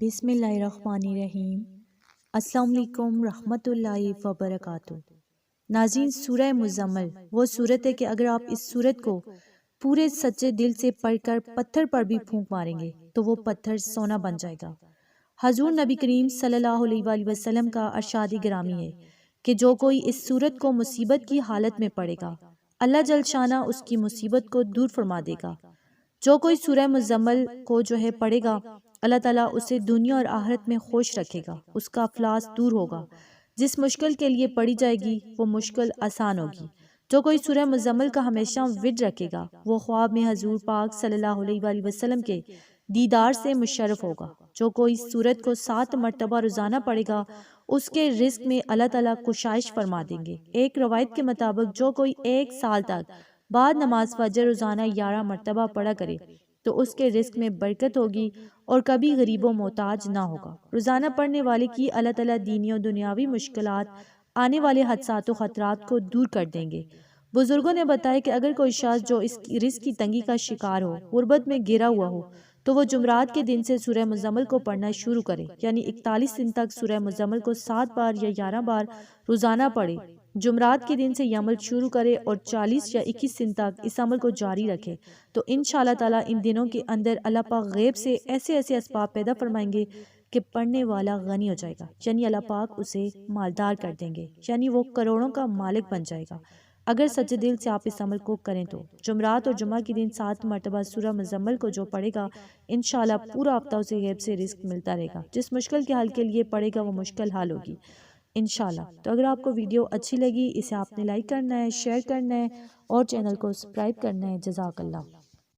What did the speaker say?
بسم اللہ الرحمن الرحیم۔ السلام علیکم رحمۃ اللہ وبرکاتہ۔ ناظرین، سورہ مزمل وہ صورت ہے کہ اگر آپ اس صورت کو پورے سچے دل سے پڑھ کر پتھر پر بھی پھونک ماریں گے تو وہ پتھر سونا بن جائے گا۔ حضور نبی کریم صلی اللہ علیہ وآلہ وسلم کا ارشاد گرامی ہے کہ جو کوئی اس صورت کو مصیبت کی حالت میں پڑھے گا، اللہ جل شانہ اس کی مصیبت کو دور فرما دے گا۔ جو کوئی سورہ مزمل کو پڑھے گا، اللہ تعالیٰ اسے دنیا اور آخرت میں خوش رکھے گا، اس کا افلاس دور ہوگا۔ جس مشکل کے لیے پڑھی جائے گی وہ مشکل آسان ہوگی۔ جو کوئی سورہ مزمل کا ہمیشہ ورد رکھے گا، وہ خواب میں حضور پاک صلی اللہ علیہ وآلہ وسلم کے دیدار سے مشرف ہوگا۔ جو کوئی اس سورت کو 7 مرتبہ روزانہ پڑھے گا، اس کے رزق میں اللہ تعالیٰ کشائش فرما دیں گے۔ ایک روایت کے مطابق جو کوئی 1 سال تک بعد نماز فجر روزانہ 11 مرتبہ پڑھا کرے تو اس کے رزق میں برکت ہوگی اور کبھی غریب و محتاج نہ ہوگا۔ روزانہ پڑھنے والے کی اللہ تعالیٰ دینی و دنیاوی مشکلات، آنے والے حادثات و خطرات کو دور کر دیں گے۔ بزرگوں نے بتایا کہ اگر کوئی شخص جو اس رزق کی تنگی کا شکار ہو، غربت میں گرا ہوا ہو، تو وہ جمعرات کے دن سے سورہ مزمل کو پڑھنا شروع کرے، یعنی 41 دن تک سورہ مزمل کو 7 بار یا 11 بار روزانہ پڑھے۔ جمعرات کے دن سے یہ عمل شروع کرے اور 40 یا 21 دن تک اس عمل کو جاری رکھے تو انشاءاللہ تعالیٰ ان دنوں کے اندر اللہ پاک غیب سے ایسے اسباب پیدا فرمائیں گے کہ پڑھنے والا غنی ہو جائے گا، یعنی اللہ پاک اسے مالدار کر دیں گے، یعنی وہ کروڑوں کا مالک بن جائے گا اگر سچے دل سے آپ اس عمل کو کریں تو۔ جمعرات اور جمعہ کے دن 7 مرتبہ سورہ مزمل کو جو پڑھے گا، انشاءاللہ پورا ہفتہ اسے غیب سے رزق ملتا رہے گا۔ جس مشکل کے حل کے لیے پڑھے گا وہ مشکل حل ہوگی انشاءاللہ۔ تو اگر آپ کو ویڈیو اچھی لگی، اسے آپ نے لائک کرنا ہے، شیئر کرنا ہے اور چینل کو سبسکرائب کرنا ہے۔ جزاک اللہ۔